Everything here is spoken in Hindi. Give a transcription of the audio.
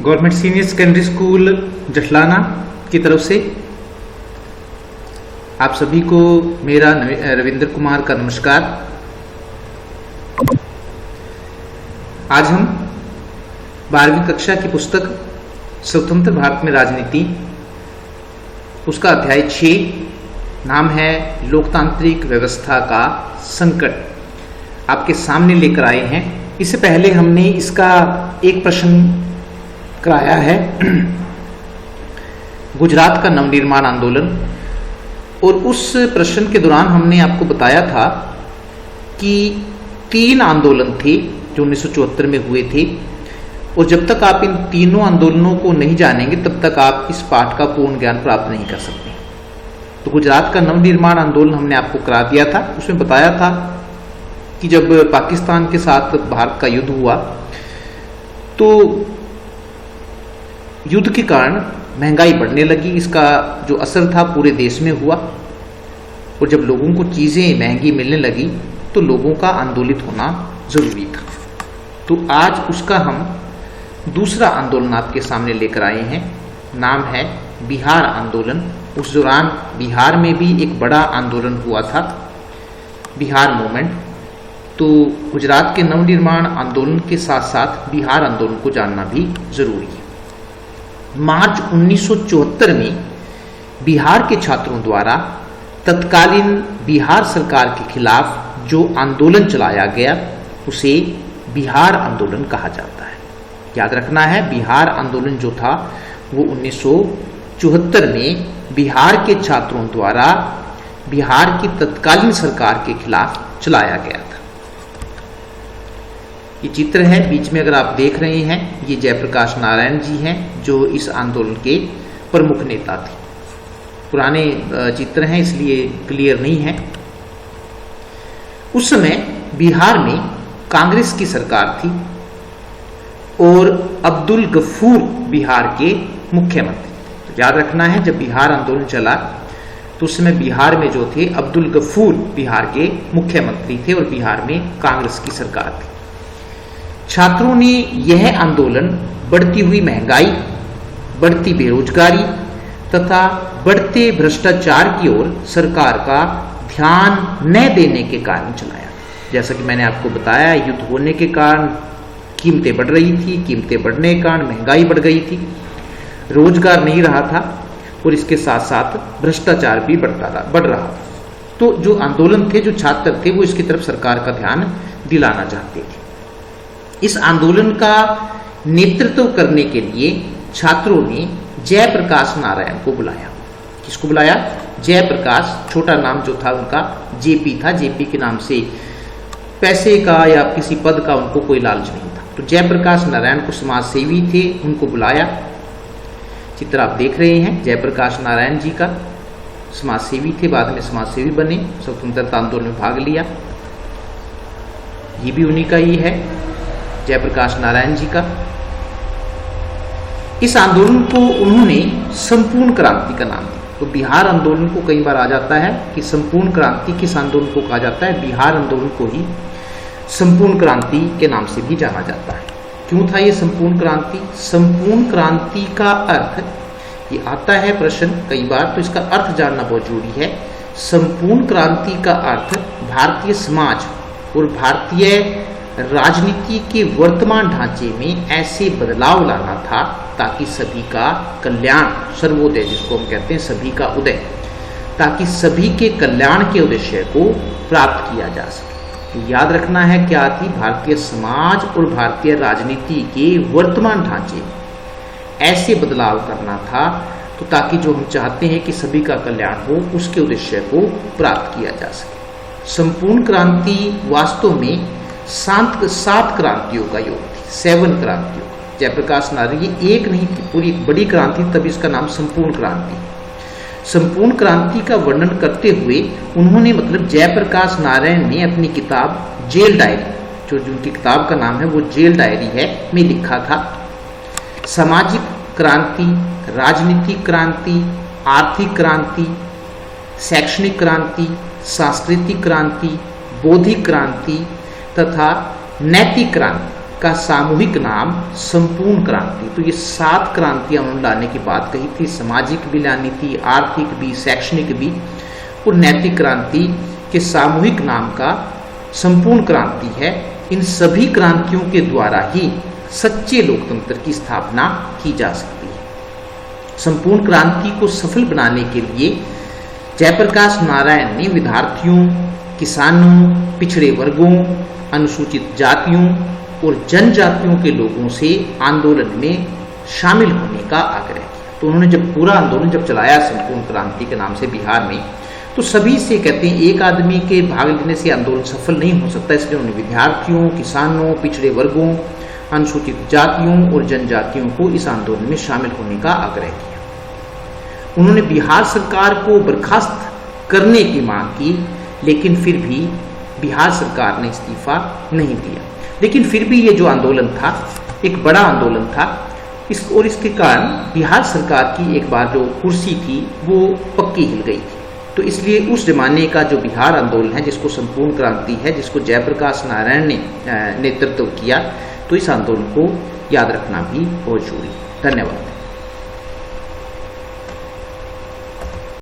Government senior secondary school Jathlana की तरफ से आप सभी को मेरा रविंद्र कुमार का नमस्कार। आज हम 12वीं कक्षा की पुस्तक स्वतंत्र भारत में राजनीति, उसका अध्याय 6 नाम है लोकतांत्रिक व्यवस्था का संकट, आपके सामने लेकर आए हैं। इससे पहले हमने इसका एक प्रश्न कराया है, गुजरात का नवनिर्माण आंदोलन, और उस प्रश्न के दौरान हमने आपको बताया था कि 3 आंदोलन थे जो 1974 में हुए थे, और जब तक आप इन तीनों आंदोलनों को नहीं जानेंगे तब तक आप इस पाठ का पूर्ण ज्ञान प्राप्त नहीं कर सकते। तो गुजरात का नवनिर्माण आंदोलन हमने आपको करा दिया था। उसमें बताया था कि जब पाकिस्तान के साथ भारत का युद्ध हुआ तो युद्ध के कारण महंगाई बढ़ने लगी, इसका जो असर था पूरे देश में हुआ, और जब लोगों को चीज़ें महंगी मिलने लगी तो लोगों का आंदोलित होना जरूरी था। तो आज उसका हम दूसरा आंदोलन आपके सामने लेकर आए हैं, नाम है बिहार आंदोलन। उस दौरान बिहार में भी एक बड़ा आंदोलन हुआ था, बिहार मूवमेंट। तो गुजरात के नवनिर्माण आंदोलन के साथ साथ बिहार आंदोलन को जानना भी जरूरी है। मार्च 1974 में बिहार के छात्रों द्वारा तत्कालीन बिहार सरकार के खिलाफ जो आंदोलन चलाया गया उसे बिहार आंदोलन कहा जाता है। याद रखना है, बिहार आंदोलन जो था वो 1974 में बिहार के छात्रों द्वारा बिहार की तत्कालीन सरकार के खिलाफ चलाया गया था। ये चित्र है बीच में, अगर आप देख रहे हैं, ये जयप्रकाश नारायण जी हैं जो इस आंदोलन के प्रमुख नेता थे। पुराने चित्र हैं इसलिए क्लियर नहीं है। उस समय बिहार में कांग्रेस की सरकार थी और अब्दुल गफूर बिहार के मुख्यमंत्री। तो याद रखना है, जब बिहार आंदोलन चला तो उस समय बिहार में जो थे अब्दुल गफूर बिहार के मुख्यमंत्री थे और बिहार में कांग्रेस की सरकार थी। छात्रों ने यह आंदोलन बढ़ती हुई महंगाई, बढ़ती बेरोजगारी तथा बढ़ते भ्रष्टाचार की ओर सरकार का ध्यान न देने के कारण चलाया। जैसा कि मैंने आपको बताया, युद्ध होने के कारण कीमतें बढ़ रही थी, कीमतें बढ़ने के कारण महंगाई बढ़ गई थी, रोजगार नहीं रहा था और इसके साथ साथ भ्रष्टाचार भी बढ़ रहा था। तो जो आंदोलन थे, जो छात्र थे, वो इसकी तरफ सरकार का ध्यान दिलाना चाहते थे। इस आंदोलन का नेतृत्व करने के लिए छात्रों ने जयप्रकाश नारायण को बुलाया। किसको बुलाया? जयप्रकाश, छोटा नाम जो था उनका जेपी था। जेपी के नाम से पैसे का या किसी पद का उनको कोई लालच नहीं था। तो जयप्रकाश नारायण को समाज सेवी थे, उनको बुलाया। चित्र आप देख रहे हैं जयप्रकाश नारायण जी का, समाज सेवी थे, बाद में समाज सेवी बने, स्वतंत्रता आंदोलन में भाग लिया। ये भी उन्हीं का ही है, जयप्रकाश नारायण जी का। इस आंदोलन को उन्होंने संपूर्ण क्रांति का नाम दिया। तो बिहार आंदोलन को कई बार आ जाता है कि संपूर्ण क्रांति किस आंदोलन को कहा जाता है, बिहार आंदोलन को ही संपूर्ण क्रांति के नाम से भी जाना जाता है। क्यों था ये संपूर्ण क्रांति? संपूर्ण क्रांति का अर्थ, ये आता है प्रश्न कई बार, तो इसका अर्थ जानना बहुत जरूरी है। संपूर्ण क्रांति का अर्थ भारतीय समाज और भारतीय राजनीति के वर्तमान ढांचे में ऐसे बदलाव लाना था ताकि सभी का कल्याण, सर्वोदय जिसको हम कहते हैं, सभी का उदय, ताकि सभी के कल्याण के उद्देश्य को प्राप्त किया जा सके। तो याद रखना है क्या थी? भारतीय समाज और भारतीय राजनीति के वर्तमान ढांचे में ऐसे बदलाव करना था तो ताकि जो हम चाहते हैं कि सभी का कल्याण हो, उसके उद्देश्य को प्राप्त किया जा सके। संपूर्ण क्रांति वास्तव में 7 क्रांतियों का योग थी, 7 क्रांतियों। जयप्रकाश नारायण, ये एक नहीं थी, पूरी एक बड़ी क्रांति, तभी इसका नाम संपूर्ण क्रांति। संपूर्ण क्रांति का वर्णन करते हुए उन्होंने, मतलब जयप्रकाश नारायण ने अपनी किताब जेल डायरी, जो उनकी किताब का नाम है वो जेल डायरी है, में लिखा था सामाजिक क्रांति, राजनीतिक क्रांति, आर्थिक क्रांति, शैक्षणिक क्रांति, सांस्कृतिक क्रांति, बौद्धिक क्रांति तथा नैतिक का सामूहिक नाम संपूर्ण क्रांति। तो ये 7 क्रांतियां उन्होंने लाने की बात कही थी, सामाजिक भी लानी थी, आर्थिक भी, शैक्षणिक भी और नैतिक क्रांति के सामूहिक नाम का संपूर्ण क्रांति है। इन सभी क्रांतियों के द्वारा ही सच्चे लोकतंत्र की स्थापना की जा सकती है। संपूर्ण क्रांति को सफल बनाने के लिए जयप्रकाश नारायण ने विद्यार्थियों, किसानों, पिछड़े वर्गों, अनुसूचित जातियों और जनजातियों के लोगों से आंदोलन में शामिल होने का आग्रह किया। तो उन्होंने जब पूरा आंदोलन जब चलाया संपूर्ण क्रांति के नाम से बिहार में, तो सभी से कहते हैं एक आदमी के भाग लेने से आंदोलन सफल नहीं हो सकता, इसलिए उन्होंने विद्यार्थियों, किसानों, पिछड़े वर्गों, अनुसूचित जातियों और जनजातियों को इस आंदोलन में शामिल होने का आग्रह किया। उन्होंने बिहार सरकार को बर्खास्त करने की मांग की, लेकिन फिर भी बिहार सरकार ने इस्तीफा नहीं दिया। लेकिन फिर भी ये जो आंदोलन था एक बड़ा आंदोलन था, इसके कारण बिहार सरकार की एक बार जो कुर्सी थी वो पक्की हिल गई थी। तो इसलिए उस जमाने का जो बिहार आंदोलन है, जिसको संपूर्ण क्रांति है, जिसको जयप्रकाश नारायण ने नेतृत्व किया, तो इस आंदोलन को याद रखना भी बहुत जरूरी है। धन्यवाद।